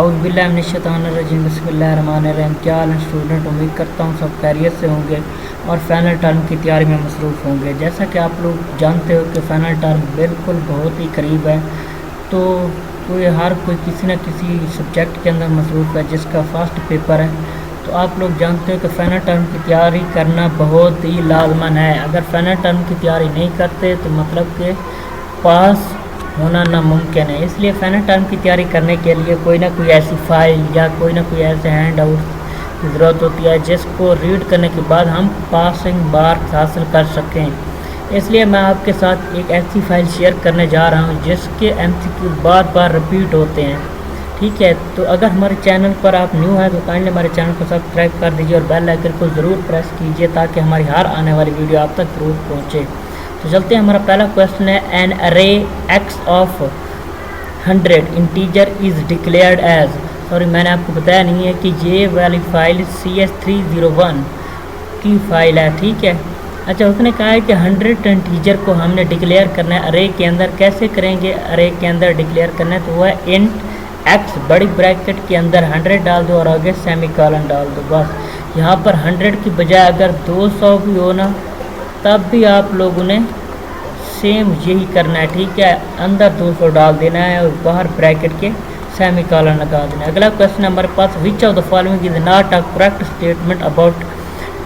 औज़ुबिल्लाहिमिनश्शैतानिर्रजीम बिस्मिल्लाहिर्रहमानिर्रहीम। क्या हाल है स्टूडेंट, उम्मीद करता हूँ सब खैरियत से होंगे और फ़ाइनल टर्म की तैयारी में मसरूफ़ होंगे। जैसा कि आप लोग जानते हो कि फ़ाइनल टर्म बिल्कुल बहुत ही करीब है, तो हर कोई किसी न किसी सब्जेक्ट के अंदर मसरूफ़ है जिसका फर्स्ट पेपर है। तो आप लोग जानते हो कि फ़ाइनल टर्म की तैयारी करना बहुत ही लाजमन है। अगर फ़ाइनल टर्म की तैयारी नहीं करते तो मतलब कि पास होना नामुमकिन है। इसलिए फ़ाइनल टर्म की तैयारी करने के लिए कोई ना कोई ऐसी फ़ाइल या कोई ना कोई ऐसे हैंड आउट की ज़रूरत होती है जिसको रीड करने के बाद हम पासिंग मार्क्स हासिल कर सकें। इसलिए मैं आपके साथ एक ऐसी फ़ाइल शेयर करने जा रहा हूं जिसके एमसीक्यू बार बार रिपीट होते हैं। ठीक है, तो अगर हमारे चैनल पर आप न्यू हैं तो काइंडली हमारे चैनल को सब्सक्राइब कर दीजिए और बेल आइकन को ज़रूर प्रेस कीजिए ताकि हमारी हर आने वाली वीडियो आप तक ज़रूर पहुँचे। तो चलते हैं, हमारा पहला क्वेश्चन है, an array X of 100 integer is declared as. Sorry, मैंने आपको बताया नहीं है कि ये वाली फाइल CS301 की फ़ाइल है। ठीक है, अच्छा, उसने कहा है कि 100 इंटीजर को हमने डिक्लेयर करना है अरे के अंदर। कैसे करेंगे अरे के अंदर डिक्लेयर करना है? तो वह है इंट एक्स बड़ी ब्रैकेट के अंदर 100 डाल दो और आगे सेमीकोलन डाल दो। बस यहाँ पर 100 की बजाय अगर 200 भी हो ना तब भी आप लोगों ने सेम यही करना है। ठीक है, अंदर 200 डाल देना है और बाहर ब्रैकेट के सेमीकोलन लगा देना है। अगला क्वेश्चन हमारे पास, which of the following is not a correct statement about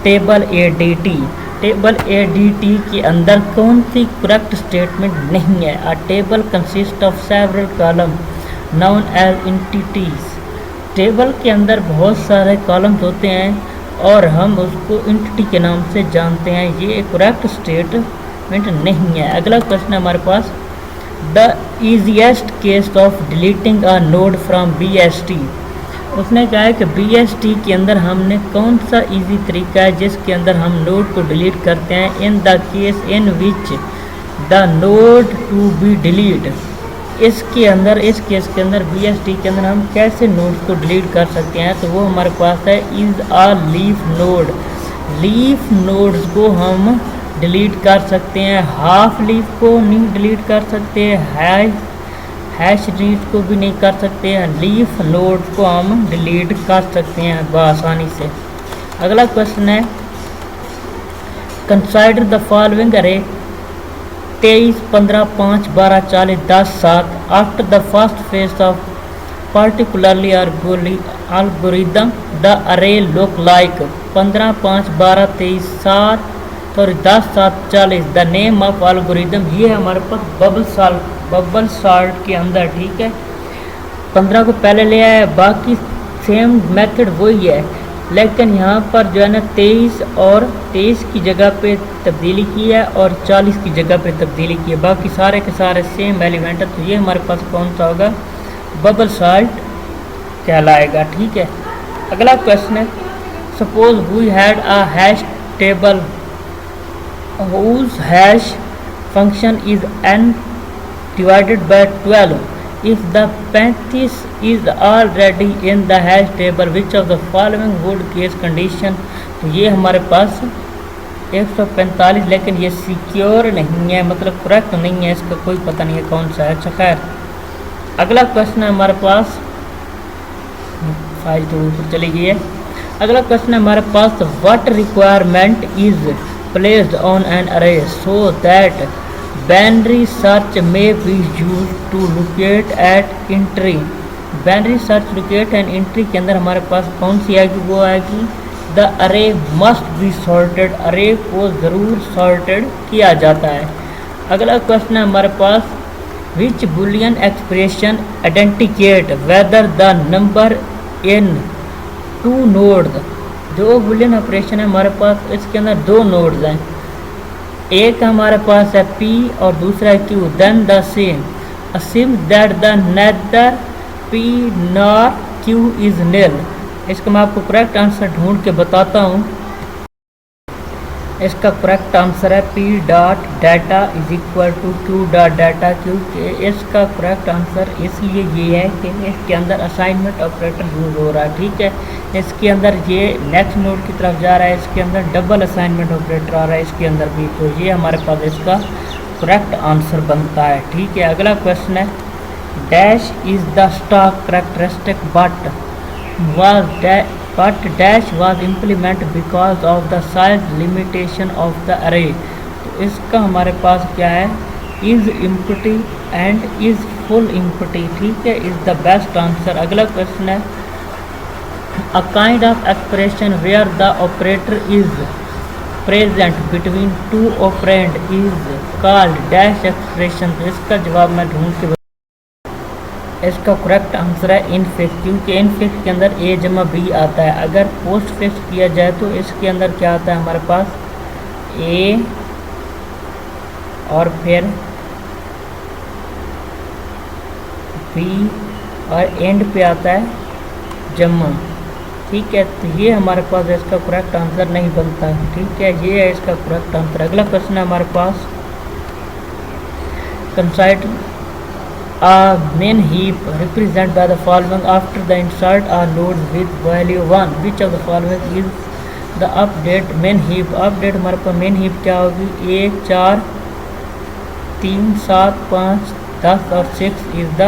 table ADT। Table ADT के अंदर कौन सी करेक्ट स्टेटमेंट नहीं है? A table consist of several column known as entities. Table के अंदर बहुत सारे कॉलम्स होते हैं और हम उसको एंटिटी के नाम से जानते हैं। ये एक करेक्ट स्टेटमेंट नहीं है। अगला क्वेश्चन है हमारे पास, the easiest case of deleting a node from BST। उसने कहा है कि BST के अंदर हमने कौन सा इजी तरीका है जिसके अंदर हम नोड को डिलीट करते हैं? In the case in which the node to be delete. इसके अंदर, इस केस के अंदर BST के अंदर हम कैसे नोड्स को डिलीट कर सकते हैं? तो वो हमारे पास है is a leaf node. Leaf nodes को हम डिलीट कर सकते हैं, हाफ लीफ को नहीं डिलीट कर सकते, हैश रीड को भी नहीं कर सकते हैं। लीफ नोड्स को हम डिलीट कर सकते हैं बआसानी से। अगला क्वेश्चन है, कंसिडर द फॉलोइंग अरे 23, 15, 5, 12, 40, 10, 7 after the first phase of particularly algorithm the array look like। 15, 5, 12, 23, 7 sorry 10, 7, 40 the name of algorithm। ये है हमारे पास बबल सॉल्ट के अंदर। ठीक है, 15 को पहले ले आया, बाकी सेम मेथड वही है, लेकिन यहाँ पर जो है ना 23 और 23 की जगह पे तब्दीली की है और 40 की जगह पे तब्दीली की है। बाकी सारे के सारे सेम एलिमेंट है। तो ये हमारे पास कौन सा होगा? बबल सॉल्ट कहलाएगा। ठीक है, अगला क्वेश्चन है, suppose we had a hash table whose hash function is n divided by 12। if the 35 is already in the hash table which of the following would case condition। तो ये हमारे पास 145, लेकिन ये सिक्योर नहीं है, मतलब करेक्ट नहीं है, इसका कोई पता नहीं है कौन सा है। अच्छा खैर, अगला क्वेश्चन है हमारे पास, फाइल तो ऊपर चली गई है। अगला क्वेश्चन है हमारे पास, what requirement is placed on an array so that binary search may be used to locate at entry। binary search locate and entry के अंदर हमारे पास कौन सी आएगी? वो आएगी the array must be sorted। array को ज़रूर sorted किया जाता है। अगला क्वेश्चन है हमारे पास, which boolean expression authenticate whether the number in two nodes। जो बुलियन ऑपरेशन है हमारे पास, इसके अंदर दो नोड्स हैं, एक हमारे पास है P और दूसरा है Q। Then the same assume that the neither P nor Q is nil। इसका मैं आपको करेक्ट आंसर ढूंढ के बताता हूँ। इसका करेक्ट आंसर है P dot data is equal to Q dot data. क्योंकि इसका करेक्ट आंसर इसलिए ये है कि इसके अंदर असाइनमेंट ऑपरेटर यूज़ हो रहा है। ठीक है, इसके अंदर ये नेक्स्ट नोड की तरफ जा रहा है, इसके अंदर डबल असाइनमेंट ऑपरेटर आ रहा है इसके अंदर भी। तो ये हमारे पास इसका करेक्ट आंसर बनता है। ठीक है, अगला क्वेश्चन है, Dash is the stock characteristic but dash was implemented because of the size limitation of the array। तो इसका हमारे पास क्या है, is empty and is full empty, ठीक है, is the best answer। अगला क्वेश्चन है a kind of expression where the operator is present between two operand is called dash expression। तो इसका जवाब मैं ढूंढ के, इसका करेक्ट आंसर है इनफिक्स, क्योंकि इनफिक्स के अंदर ए जमा बी आता है। अगर पोस्ट फिक्स किया जाए तो इसके अंदर क्या आता है हमारे पास, ए और फिर बी और एंड पे आता है जमा, ठीक है। तो ये हमारे पास इसका करेक्ट आंसर नहीं बनता, ठीक है, ये है इसका करेक्ट आंसर। अगला क्वेश्चन है हमारे पास कंसाइड a main heap represented by the following after the insert are nodes with value 1, which of the following is the update main heap। Update हमारे पास मेन हीप क्या होगी, 1 4 3 7 5 10 और 6 इज द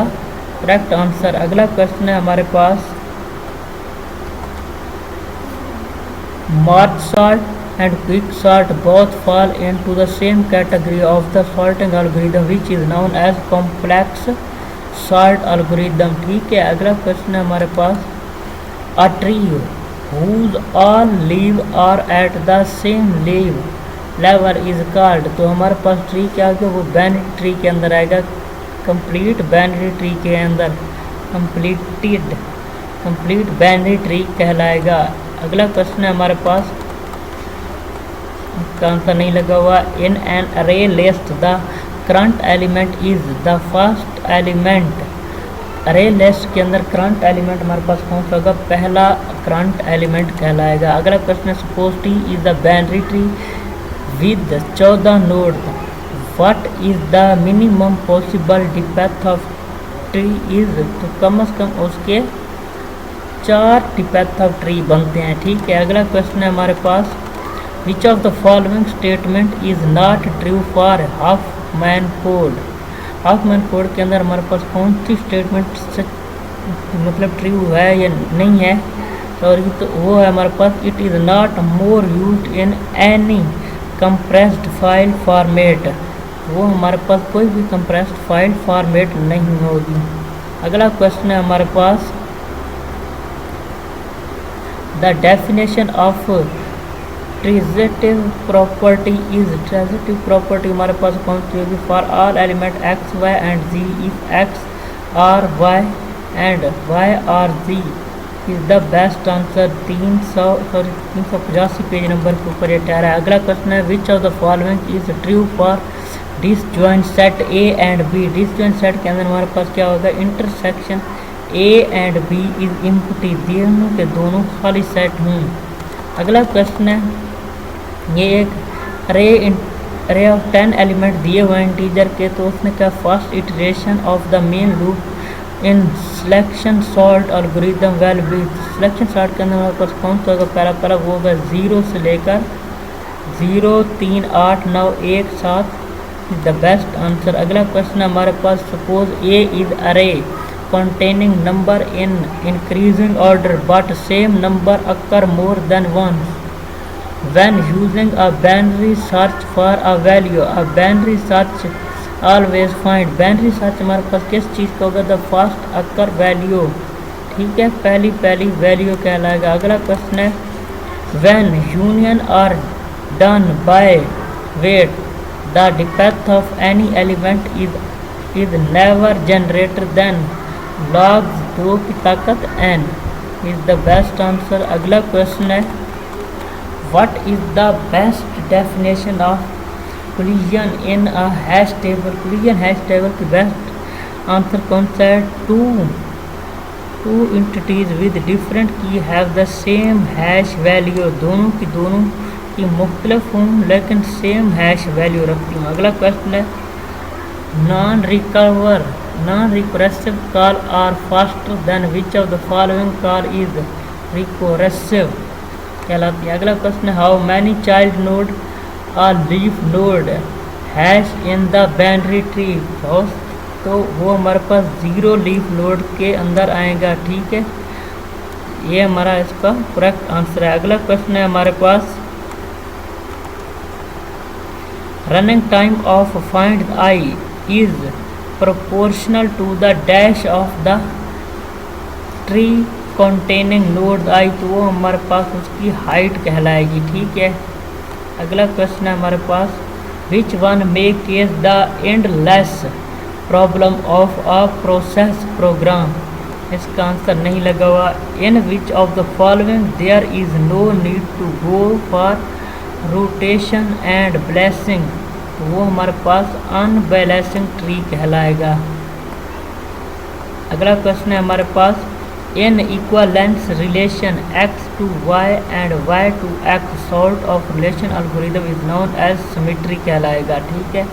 करेक्ट आंसर। अगला question है हमारे पास march sort and quick sort both fall into the same category of the sorting algorithm which is known as complex sort algorithm, ठीक है। अगला क्वेश्चन है हमारे पास a tree whose all leaves are at the same level is called। तो हमारे पास tree क्या होगा, वो बाइनरी ट्री के अंदर आएगा, कंप्लीट बाइनरी ट्री के अंदर कंप्लीट बाइनरी ट्री कहलाएगा। अगला क्वेश्चन है हमारे पास, इसका आंसर नहीं लगा हुआ, इन एन अरे list the current element is the first element. अरे लिस्ट के अंदर करंट एलिमेंट हमारे पास कौन सा होगा, पहला करंट एलिमेंट कहलाएगा। अगला क्वेश्चन है suppose T is the binary tree with 14 node, what is the minimum possible depth of tree is. तो कम से कम उसके 4 डेप्थ ऑफ ट्री बनते हैं, ठीक है। अगला क्वेश्चन है हमारे पास which of the following statement is not true for Huffman code. Huffman code के अंदर हमारे पास कौन सी स्टेटमेंट मतलब ट्रू है या नहीं है, और तो वो है हमारे पास it is not more used in any compressed file format. वो हमारे पास कोई भी कंप्रेस्ड फाइल फॉर्मेट नहीं होगी। अगला क्वेश्चन है हमारे पास the definition of transitive property is. Transitive property हमारे पास कौन सी होगी, for all element X Y and Z if X R Y and Y R Z is the best answer. 385 page number के ऊपर ये ठहरा है। अगला क्वेश्चन है which of the following is true for disjoint set A and B. Disjoint set के अंदर हमारे पास क्या होगा, intersection A and B is empty, दोनों के दोनों खाली सेट हों। अगला क्वेश्चन है, ये एक अरे ऑफ 10 एलिमेंट दिए हुए इंटीजर के, तो उसने क्या first iteration of the main loop in selection sort algorithm well be. Selection sort के अंदर हमारे पास कौन सा होगा, पहला वो होगा 0 से लेकर 0 3 8 9 1 7 इज द बेस्ट आंसर। अगला क्वेश्चन है हमारे पास सपोज ए इज अरे containing number in increasing order but same number occur more than once when using a binary search for a value। a binary search always find। binary search हमारे पास किस चीज़ का होगा, the first occur value, ठीक है, पहली value कहलाएगा। अगला question है when union are done by weight the depth of any element is never generated than log 2 की ताकत n is the best answer. अगला क्वेश्चन है what is the best definition of collision in a hash table. Collision hash table की best answer कौन सा है, to entities with different की have the same hash value. दोनों की मुख्तलिफ हों लेकिन सेम हैश वैल्यू रखती हूँ। अगला क्वेश्चन है non recursive call are faster than which of the following call is recursive कहलाती है। अगला क्वेश्चन है how many child node are leaf node has in the binary tree. तो वो हमारे पास ज़ीरो लीफ नोड के अंदर आएगा। ठीक है, ये हमारा इसका करेक्ट आंसर है। अगला क्वेश्चन है हमारे पास, running time of find I is proportional to the dash of the tree containing node I, तो वो हमारे पास उसकी हाइट कहलाएगी। ठीक है, अगला क्वेश्चन है हमारे पास, which one make is the endless problem of a process program, इसका आंसर नहीं लगा हुआ। In which of the following there is no need to go for rotation and blessing, तो वो हमारे पास अनबैलेंसिंग ट्री कहलाएगा। अगला क्वेश्चन है हमारे पास, in equivalence relation x to y and y to x sort of relation algorithm is known as symmetry कहलाएगा। ठीक है,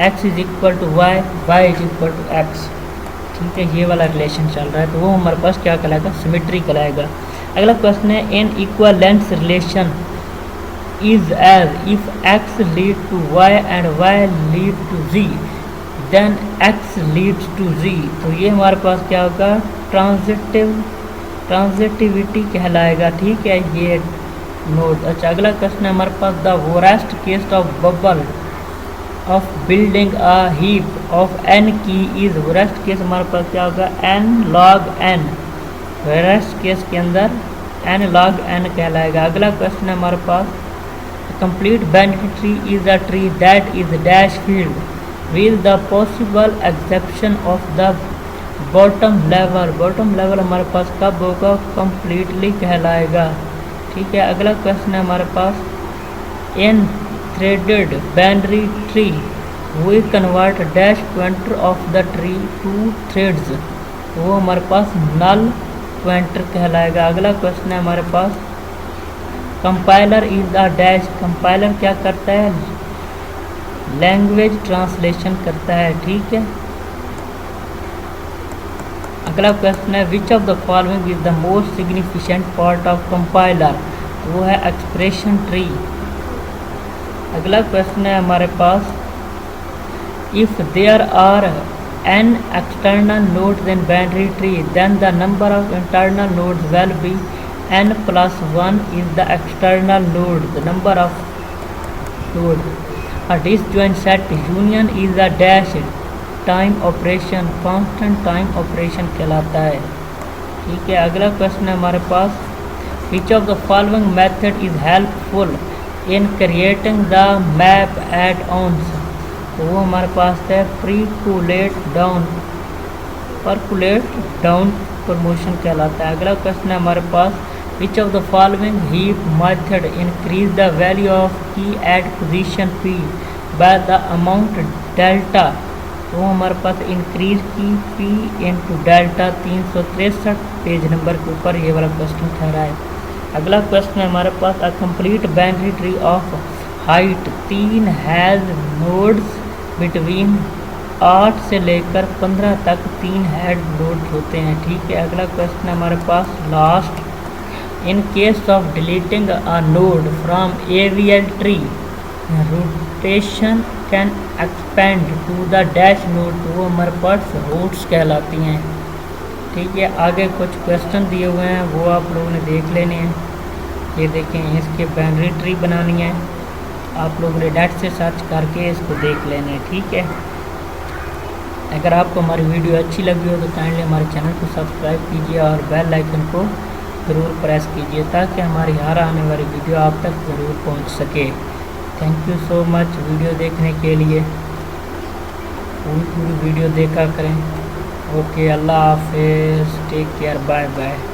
x is equal to y, y is equal to x। ठीक है, ये वाला रिलेशन चल रहा है, तो वो हमारे पास क्या कहलाएगा, सिमेट्री कहलाएगा। अगला क्वेश्चन है, in equivalence relation is as if x lead to y and y lead to z then x leads to z, तो ये हमारे पास क्या होगा, ट्रांजिटिविटी कहलाएगा। ठीक है, ये नोड। अच्छा, अगला क्वेश्चन है हमारे पास, the worst case of bubble of building a heap of n की इज, वोरेस्ट केस हमारे पास क्या होगा, n log n, worst case के अंदर n log n कहलाएगा। अगला क्वेश्चन है हमारे पास, complete binary tree is a tree that is dash filled with the possible exception of the bottom level, bottom level हमारे पास कब होगा, completely कहलाएगा। ठीक है, अगला क्वेश्चन है हमारे पास, in threaded binary tree we convert dash pointer of the tree to threads, वो हमारे पास null pointer कहलाएगा। अगला क्वेश्चन है हमारे पास, compiler is the dash, compiler क्या करता है, लैंग्वेज ट्रांसलेशन करता है। ठीक है, अगला क्वेश्चन है, which of the following is the most significant part of compiler, वो है एक्सप्रेशन ट्री। अगला क्वेश्चन है हमारे पास, if there are N external nodes in binary tree then the number of internal nodes will be n plus 1 is the external node, the number of node. A disjoint set union is a dash time operation, constant time operation कहलाता है। ठीक है, अगला question है हमारे पास, which of the following method is helpful in creating the map add-ons, तो वो हमारे पास है percolate down प्रमोशन कहलाता है। अगला क्वेश्चन है हमारे पास, which of the following heap method increase the value of key at position p by the amount delta, तो हमारे पास इंक्रीज की p into delta 363 page number के ऊपर ये वाला क्वेश्चन ठहरा है। अगला क्वेश्चन है हमारे पास, a complete binary tree of height 3 has nodes between 8 से लेकर 15 तक 3 हेड नोड होते हैं। ठीक है, अगला क्वेश्चन है हमारे पास last, in case of deleting a node from AVL tree rotation can expand to the dash node, तो वो हमारे पास रूट्स कहलाती हैं। ठीक है, आगे कुछ क्वेश्चन दिए हुए हैं, वो आप लोगों ने देख लेने हैं। ये देखें, इसके बाइनरी ट्री बनानी है, आप लोगों ने नेट से सर्च करके इसको देख लेने हैं। ठीक है, अगर आपको हमारी वीडियो अच्छी लगी हो तो काइंडली हमारे चैनल को सब्सक्राइब कीजिए और बेल आइकन को ज़रूर प्रेस कीजिए ताकि हमारी हर आने वाली वीडियो आप तक ज़रूर पहुंच सके। Thank you so much video देखने के लिए, पूरी वीडियो देखा करें। ओके, अल्लाह हाफिज़, टेक केयर, बाय बाय।